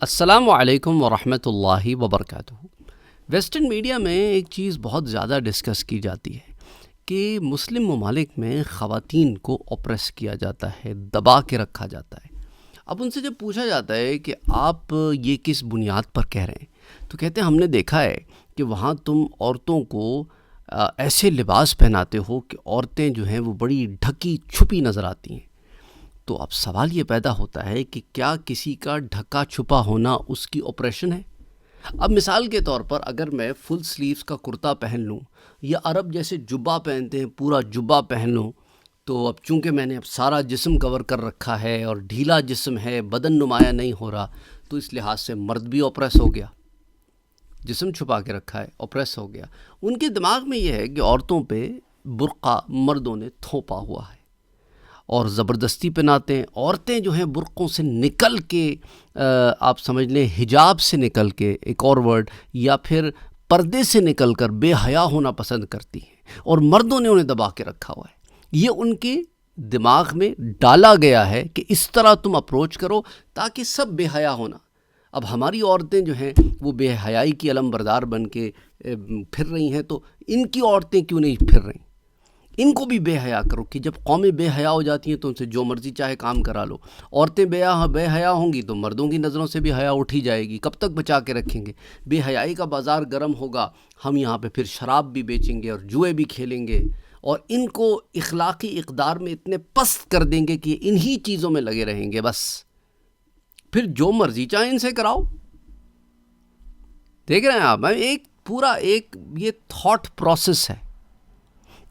السلام علیکم ورحمۃ اللہ وبرکاتہ۔ ویسٹرن میڈیا میں ایک چیز بہت زیادہ ڈسکس کی جاتی ہے کہ مسلم ممالک میں خواتین کو اوپریس کیا جاتا ہے، دبا کے رکھا جاتا ہے۔ اب ان سے جب پوچھا جاتا ہے کہ آپ یہ کس بنیاد پر کہہ رہے ہیں، تو کہتے ہیں ہم نے دیکھا ہے کہ وہاں تم عورتوں کو ایسے لباس پہناتے ہو کہ عورتیں جو ہیں وہ بڑی ڈھکی چھپی نظر آتی ہیں۔ تو اب سوال یہ پیدا ہوتا ہے کہ کیا کسی کا ڈھکا چھپا ہونا اس کی آپریشن ہے؟ اب مثال کے طور پر اگر میں فل سلیوز کا کرتا پہن لوں یا عرب جیسے جبہ پہنتے ہیں پورا جبہ پہن لوں، تو اب چونکہ میں نے اب سارا جسم کور کر رکھا ہے اور ڈھیلا جسم ہے، بدن نمایاں نہیں ہو رہا، تو اس لحاظ سے مرد بھی اوپریس ہو گیا، جسم چھپا کے رکھا ہے، اوپریس ہو گیا۔ ان کے دماغ میں یہ ہے کہ عورتوں پہ برقع مردوں نے تھوپا ہوا ہے اور زبردستی پہناتے ہیں۔ عورتیں جو ہیں برقعوں سے نکل کے آپ سمجھ لیں حجاب سے نکل کے، ایک اور ورڈ، یا پھر پردے سے نکل کر بے حیا ہونا پسند کرتی ہیں، اور مردوں نے انہیں دبا کے رکھا ہوا ہے۔ یہ ان کے دماغ میں ڈالا گیا ہے کہ اس طرح تم اپروچ کرو تاکہ سب بے حیا ہونا۔ اب ہماری عورتیں جو ہیں وہ بے حیائی کی علم بردار بن کے پھر رہی ہیں، تو ان کی عورتیں کیوں نہیں پھر رہیں؟ ان کو بھی بے حیا کرو کہ جب قومیں بے حیا ہو جاتی ہیں تو ان سے جو مرضی چاہے کام کرا لو۔ عورتیں بے حیا ہوں گی تو مردوں کی نظروں سے بھی حیا اٹھی جائے گی، کب تک بچا کے رکھیں گے؟ بے حیائی کا بازار گرم ہوگا، ہم یہاں پہ پھر شراب بھی بیچیں گے اور جوئے بھی کھیلیں گے، اور ان کو اخلاقی اقدار میں اتنے پست کر دیں گے کہ انہی چیزوں میں لگے رہیں گے۔ بس پھر جو مرضی چاہے ان سے کراؤ۔ دیکھ رہے ہیں آپ، ایک پورا یہ تھاٹ پروسیس ہے۔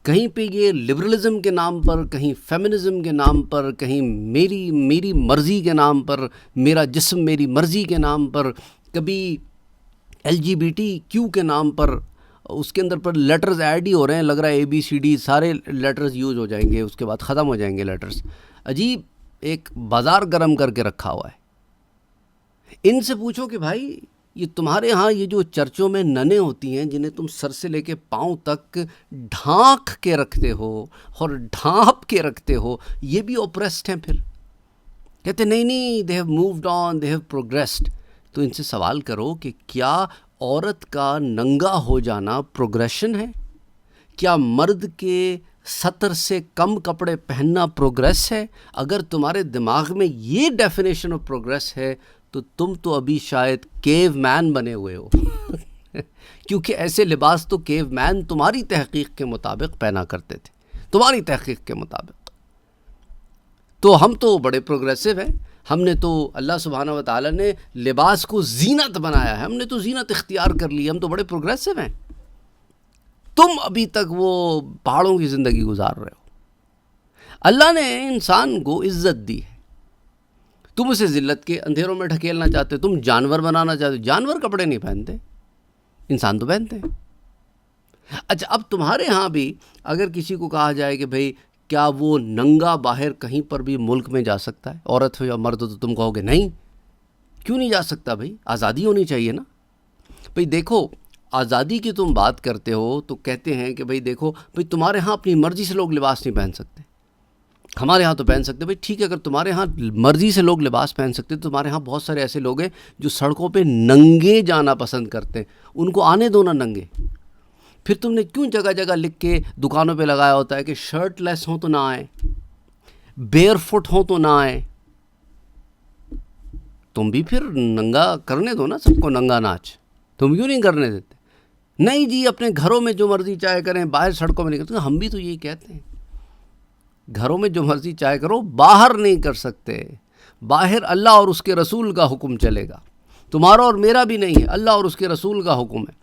کہیں پہ یہ لبرلزم کے نام پر، کہیں فیمنزم کے نام پر، کہیں میری مرضی کے نام پر، میرا جسم میری مرضی کے نام پر، کبھی LGBTQ کے نام پر، اس کے اندر پر لیٹرز ایڈ ہی ہو رہے ہیں، لگ رہا ہے ABCD سارے لیٹرز یوز ہو جائیں گے، اس کے بعد ختم ہو جائیں گے لیٹرز۔ عجیب ایک بازار گرم کر کے رکھا ہوا ہے۔ ان سے پوچھو کہ بھائی یہ تمہارے ہاں یہ جو چرچوں میں ننیں ہوتی ہیں جنہیں تم سر سے لے کے پاؤں تک ڈھانک کے رکھتے ہو اور ڈھانپ کے رکھتے ہو، یہ بھی اوپریسڈ ہیں؟ پھر کہتے نہیں they have moved on, they have progressed۔ تو ان سے سوال کرو کہ کیا عورت کا ننگا ہو جانا پروگریشن ہے؟ کیا مرد کے سطر سے کم کپڑے پہننا پروگریس ہے؟ اگر تمہارے دماغ میں یہ ڈیفینیشن آف پروگریس ہے تو تم تو ابھی شاید کیو مین بنے ہوئے ہو کیونکہ ایسے لباس تو کیو مین تمہاری تحقیق کے مطابق پہنا کرتے تھے، تمہاری تحقیق کے مطابق۔ تو ہم تو بڑے پروگریسو ہیں، ہم نے تو اللہ سبحانہ و تعالیٰ نے لباس کو زینت بنایا ہے، ہم نے تو زینت اختیار کر لی، ہم تو بڑے پروگریسو ہیں۔ تم ابھی تک وہ پہاڑوں کی زندگی گزار رہے ہو۔ اللہ نے انسان کو عزت دی ہے، تم اسے ذلت کے اندھیروں میں ڈھکیلنا چاہتے ہو، تم جانور بنانا چاہتے ہو۔ جانور کپڑے نہیں پہنتے، انسان تو پہنتے ہیں۔ اچھا، اب تمہارے ہاں بھی اگر کسی کو کہا جائے کہ بھئی کیا وہ ننگا باہر کہیں پر بھی ملک میں جا سکتا ہے، عورت ہو یا مرد ہو، تو تم کہو گے نہیں، کیوں نہیں جا سکتا؟ بھئی آزادی ہونی چاہیے نا۔ بھئی دیکھو، آزادی کی تم بات کرتے ہو تو کہتے ہیں کہ بھئی دیکھو، بھئی تمہارے ہاں اپنی مرضی سے لوگ لباس نہیں پہن سکتے، ہمارے ہاں تو پہن سکتے۔ بھئی ٹھیک ہے، اگر تمہارے ہاں مرضی سے لوگ لباس پہن سکتے تو تمہارے ہاں بہت سارے ایسے لوگ ہیں جو سڑکوں پہ ننگے جانا پسند کرتے ہیں، ان کو آنے دو نا ننگے۔ پھر تم نے کیوں جگہ جگہ لکھ کے دکانوں پہ لگایا ہوتا ہے کہ شرٹ لیس ہوں تو نہ آئیں، بیئر فٹ ہوں تو نہ آئیں؟ تم بھی پھر ننگا کرنے دو نا سب کو، ننگا ناچ تم کیوں نہیں کرنے دیتے؟ نہیں جی اپنے گھروں میں جو مرضی چاہے کریں، باہر سڑکوں میں نہیں کرتے۔ ہم بھی تو یہی کہتے ہیں، گھروں میں جو مرضی چاہے کرو، باہر نہیں کر سکتے۔ باہر اللہ اور اس کے رسول کا حکم چلے گا، تمہارا اور میرا بھی نہیں ہے، اللہ اور اس کے رسول کا حکم ہے۔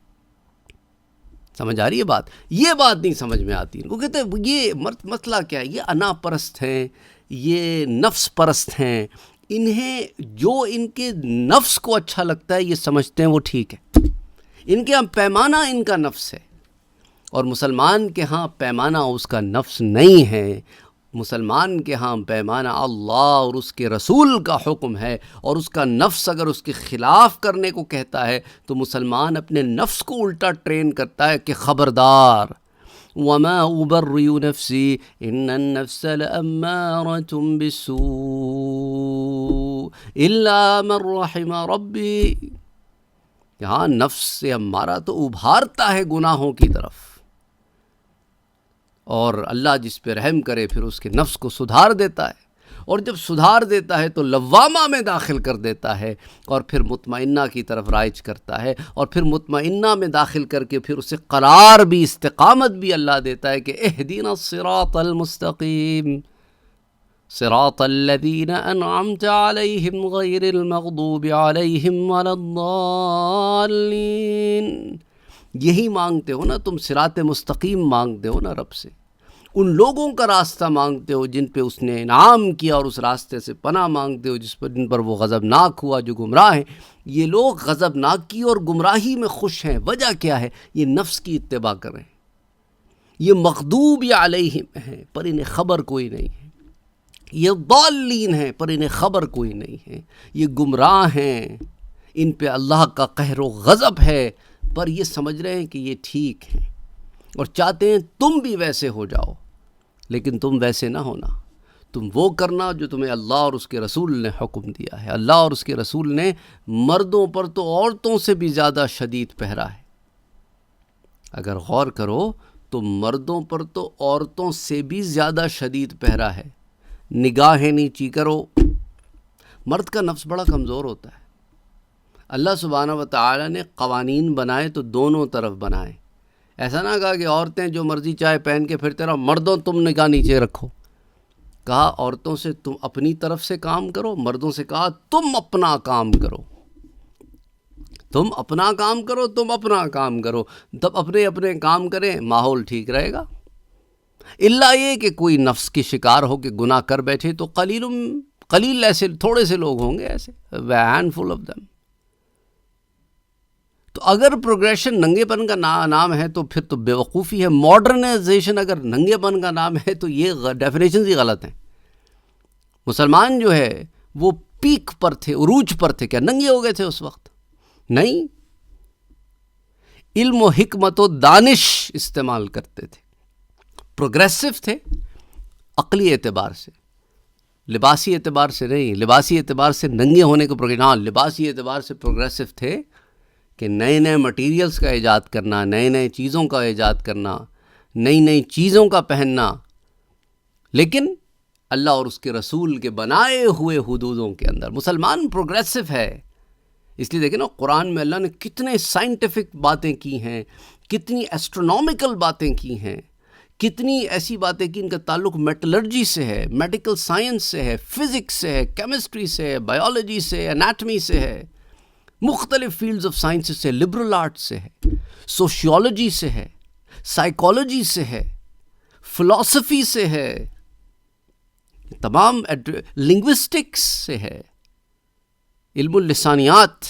سمجھ آ رہی ہے بات؟ یہ بات نہیں سمجھ میں آتی ان کو۔ کہتے ہیں یہ مسئلہ کیا ہے، یہ انا پرست ہیں، یہ نفس پرست ہیں، انہیں جو ان کے نفس کو اچھا لگتا ہے یہ سمجھتے ہیں وہ ٹھیک ہے۔ ان کے ہاں پیمانہ ان کا نفس ہے، اور مسلمان کے ہاں پیمانہ اس کا نفس نہیں ہے۔ مسلمان کے ہاں پیمانہ اللہ اور اس کے رسول کا حکم ہے، اور اس کا نفس اگر اس کے خلاف کرنے کو کہتا ہے تو مسلمان اپنے نفس کو الٹا ٹرین کرتا ہے کہ خبردار، وَمَا أُبَرِّئُ نَفْسِي إِنَّ النَّفْسَ لَأَمَّارَةٌ بِالسُّوءِ، الا من رحم ربی، یہاں نفس سے ہمارا تو ابھارتا ہے گناہوں کی طرف، اور اللہ جس پہ رحم کرے پھر اس کے نفس کو سدھار دیتا ہے، اور جب سدھار دیتا ہے تو لوامہ میں داخل کر دیتا ہے، اور پھر مطمئنہ کی طرف رائج کرتا ہے، اور پھر مطمئنہ میں داخل کر کے پھر اسے قرار بھی، استقامت بھی اللہ دیتا ہے کہ اہدنا الصراط المستقیم صراط الذین انعمت علیہم غیر المغضوب علیہم ولا الضالین۔ یہی مانگتے ہو نا تم، صراط مستقیم مانگتے ہو نا رب سے، ان لوگوں کا راستہ مانگتے ہو جن پہ اس نے انعام کیا، اور اس راستے سے پناہ مانگتے ہو جن پر وہ غضبناک ہوا، جو گمراہ ہیں۔ یہ لوگ غضبناکی اور گمراہی میں خوش ہیں، وجہ کیا ہے؟ یہ نفس کی اتباع کر رہے ہیں، یہ مغضوب علیہم ہیں پر انہیں خبر کوئی نہیں ہے، یہ ضالین ہیں پر انہیں خبر کوئی نہیں ہے، یہ گمراہ ہیں، ان پہ اللہ کا قہر و غضب ہے، پر یہ سمجھ رہے ہیں کہ یہ ٹھیک ہیں، اور چاہتے ہیں تم بھی ویسے ہو جاؤ، لیکن تم ویسے نہ ہونا، تم وہ کرنا جو تمہیں اللہ اور اس کے رسول نے حکم دیا ہے۔ اللہ اور اس کے رسول نے مردوں پر تو عورتوں سے بھی زیادہ شدید پہرا ہے، اگر غور کرو تو مردوں پر تو عورتوں سے بھی زیادہ شدید پہرا ہے۔ نگاہیں نیچی کرو، مرد کا نفس بڑا کمزور ہوتا ہے، اللہ سبحانہ و تعالی نے قوانین بنائے تو دونوں طرف بنائے، ایسا نہ کہا کہ عورتیں جو مرضی چاہے پہن کے پھرتے رہو، مردوں تم نگاہ نیچے رکھو، کہا عورتوں سے تم اپنی طرف سے کام کرو، مردوں سے کہا تم اپنا کام کرو، تم اپنا کام کرو، تم اپنا کام کرو، تب اپنے اپنے کام کریں، ماحول ٹھیک رہے گا۔ اللہ یہ کہ کوئی نفس کے شکار ہو کے گناہ کر بیٹھے تو قلیل ایسے تھوڑے سے لوگ ہوں گے، ایسے ہینڈ فل آف دم۔ تو اگر پروگریشن ننگے پن کا نام ہے تو پھر تو بے وقوفی ہے، ماڈرنائزیشن اگر ننگے پن کا نام ہے تو یہ ڈیفینیشنز ہی غلط ہیں۔ مسلمان جو ہے وہ پیک پر تھے، عروج پر تھے، کیا ننگے ہو گئے تھے اس وقت؟ نہیں، علم و حکمت و دانش استعمال کرتے تھے، پروگریسو تھے عقلی اعتبار سے، لباسی اعتبار سے نہیں، لباسی اعتبار سے ننگے ہونے کو لباسی اعتبار سے پروگریسو تھے کہ نئے نئے مٹیریلز کا ایجاد کرنا، نئے نئے چیزوں کا ایجاد کرنا، نئی نئی چیزوں کا پہننا، لیکن اللہ اور اس کے رسول کے بنائے ہوئے حدودوں کے اندر۔ مسلمان پروگریسو ہے، اس لیے دیکھیں نا قرآن میں اللہ نے کتنے سائنٹیفک باتیں کی ہیں، کتنی ایسٹرونومیکل باتیں کی ہیں، کتنی ایسی باتیں کی ان کا تعلق میٹلرجی سے ہے، میڈیکل سائنس سے ہے، فزکس سے ہے، کیمسٹری سے ہے، بایولوجی سے ہے، انیٹمی سے ہے، مختلف فیلڈز آف سائنس سے، لبرل آرٹ سے ہے، سوشیولوجی سے ہے، سائیکالوجی سے ہے، فلسفی سے ہے، تمام لنگوسٹکس سے ہے، علم اللسانیات۔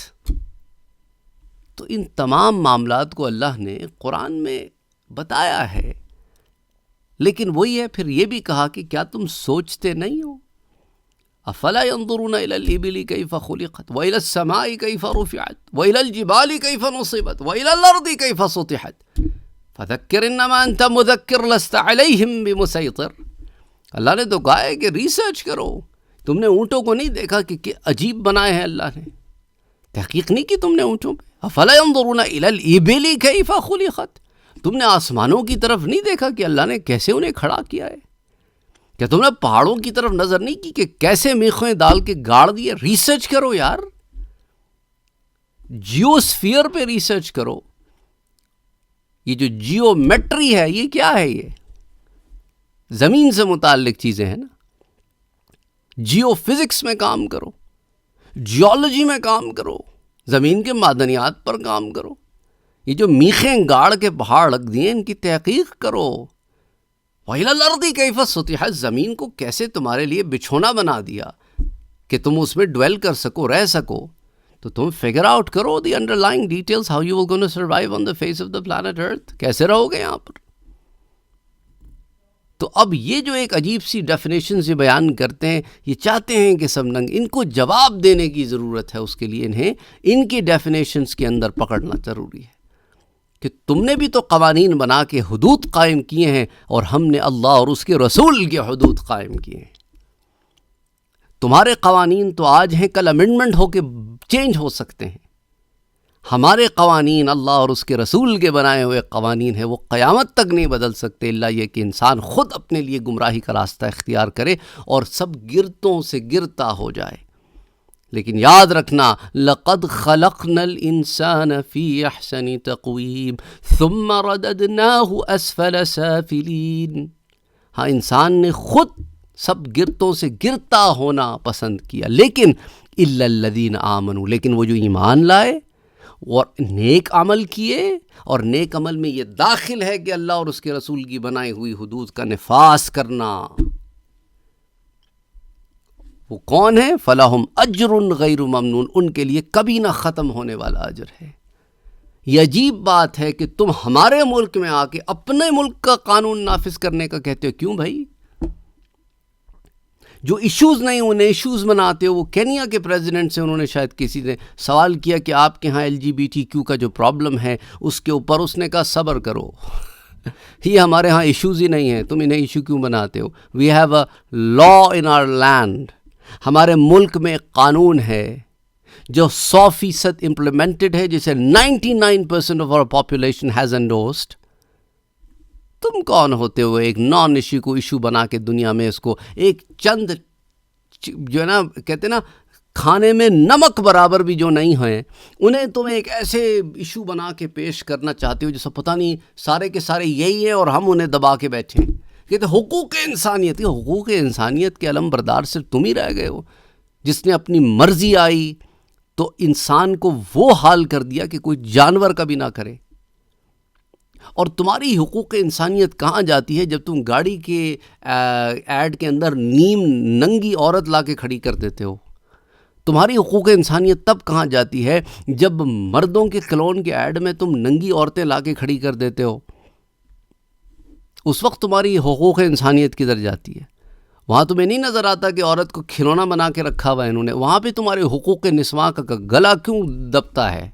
تو ان تمام معاملات کو اللہ نے قرآن میں بتایا ہے، لیکن وہی ہے پھر یہ بھی کہا کہ کیا تم سوچتے نہیں ہو؟ افلا ينظرون الى الابل كيف خلقت والى السماء كيف رفعت والى الجبال كيف نصبت والى الارض كيف سطحت فذكر انما انت مذكر لست عليهم بمسيطر۔ اللہ نے تو کہا ہے کہ ریسرچ کرو، تم نے اونٹوں کو نہیں دیکھا کہ عجیب بنائے ہیں اللہ نے، تحقیق نہیں کی تم نے اونٹوں پہ؟ افلا ينظرون الى الابل كيف خلقت، تم نے آسمانوں کی طرف نہیں دیکھا کہ اللہ نے کیسے انہیں کھڑا کیا ہے؟ کیا تم نے پہاڑوں کی طرف نظر نہیں کی کہ کیسے میخیں ڈال کے گاڑ دیے؟ ریسرچ کرو یار، جیوسفیئر پہ ریسرچ کرو، یہ جو جیومیٹری ہے یہ کیا ہے؟ یہ زمین سے متعلق چیزیں ہیں نا، جیو فزکس میں کام کرو، جیولوجی میں کام کرو، زمین کے معدنیات پر کام کرو، یہ جو میخیں گاڑ کے پہاڑ رکھ دیے ان کی تحقیق کرو۔ وَإِلَى الْأَرْضِ كَيْفَ سُطِحَتْ، زمین کو کیسے تمہارے لیے بچھونا بنا دیا کہ تم اس میں ڈویل کر سکو، رہ سکو، تو تم فگر آؤٹ کرو the underlying details, how you will gonna survive on the face of the planet earth, کیسے رہو گے یہاں پر۔ تو اب یہ جو ایک عجیب سی ڈیفینیشن سے بیان کرتے ہیں، یہ چاہتے ہیں کہ سب ننگ، ان کو جواب دینے کی ضرورت ہے، اس کے لیے انہیں ان کی ڈیفینیشنز کے اندر پکڑنا ضروری ہے کہ تم نے بھی تو قوانین بنا کے حدود قائم کیے ہیں، اور ہم نے اللہ اور اس کے رسول کے حدود قائم کیے ہیں۔ تمہارے قوانین تو آج ہیں، کل امینڈمنٹ ہو کے چینج ہو سکتے ہیں. ہمارے قوانین اللہ اور اس کے رسول کے بنائے ہوئے قوانین ہیں، وہ قیامت تک نہیں بدل سکتے الا یہ کہ انسان خود اپنے لیے گمراہی کا راستہ اختیار کرے اور سب گرتوں سے گرتا ہو جائے. لیکن یاد رکھنا، لقد خلقنا الانسان فی احسن تقویم ثم رددناہ اسفل سافلین. ہاں، انسان نے خود سب گرتوں سے گرتا ہونا پسند کیا، لیکن الا الذین آمنوا، لیکن وہ جو ایمان لائے اور نیک عمل کیے، اور نیک عمل میں یہ داخل ہے کہ اللہ اور اس کے رسول کی بنائی ہوئی حدود کا نفاذ کرنا. وہ کون ہے؟ فَلَهُمْ أَجْرٌ غَيْرُ مَمْنُونَ، ان کے لیے کبھی نہ ختم ہونے والا اجر ہے. یہ عجیب بات ہے کہ تم ہمارے ملک میں آ کے اپنے ملک کا قانون نافذ کرنے کا کہتے ہو. کیوں بھائی؟ جو ایشوز نہیں انہیں ایشوز مناتے ہو. وہ کینیا کے پریزیڈنٹ سے انہوں نے شاید کسی نے سوال کیا کہ آپ کے ہاں LGBT کا جو پرابلم ہے اس کے اوپر، اس نے کہا صبر کرو، یہ ہمارے ہاں ایشوز ہی نہیں ہیں، تم انہیں ایشو کیوں بناتے ہو. We have a law in our land, ہمارے ملک میں ایک قانون ہے جو 100% امپلیمنٹڈ ہے، جسے 99% of our population has endorsed. تم کون ہوتے ہو ایک نان ایشو کو ایشو بنا کے دنیا میں اس کو ایک چند جو ہے نا کہتے ہیں نا کھانے میں نمک برابر بھی جو نہیں ہیں انہیں تم ایک ایسے ایشو بنا کے پیش کرنا چاہتے ہو جیسے پتہ نہیں سارے کے سارے یہی ہیں اور ہم انہیں دبا کے بیٹھے ہیں. کہتے حقوق انسانیت، حقوق انسانیت کے علم بردار صرف تم ہی رہ گئے ہو، جس نے اپنی مرضی آئی تو انسان کو وہ حال کر دیا کہ کوئی جانور کا بھی نہ کرے. اور تمہاری حقوق انسانیت کہاں جاتی ہے جب تم گاڑی کے ایڈ کے اندر نیم ننگی عورت لا کے کھڑی کر دیتے ہو. تمہاری حقوق انسانیت تب کہاں جاتی ہے جب مردوں کے کلون کے ایڈ میں تم ننگی عورتیں لا کے کھڑی کر دیتے ہو. اس وقت تمہاری حقوق انسانیت کدھر جاتی ہے؟ وہاں تمہیں نہیں نظر آتا کہ عورت کو کھلونا بنا کے رکھا ہوا ہے انہوں نے؟ وہاں پہ تمہارے حقوق نسواں کا گلا کیوں دبتا ہے؟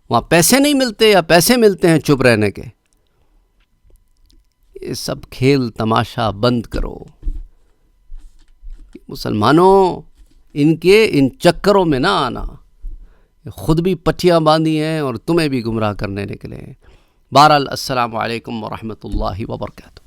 وہاں پیسے نہیں ملتے یا پیسے ملتے ہیں چپ رہنے کے؟ یہ سب کھیل تماشا بند کرو مسلمانوں، ان چکروں میں نہ آنا. خود بھی پٹھیاں باندھی ہیں اور تمہیں بھی گمراہ کرنے نکلے ہیں. بہرحال السلام علیکم ورحمۃ اللہ وبرکاتہ.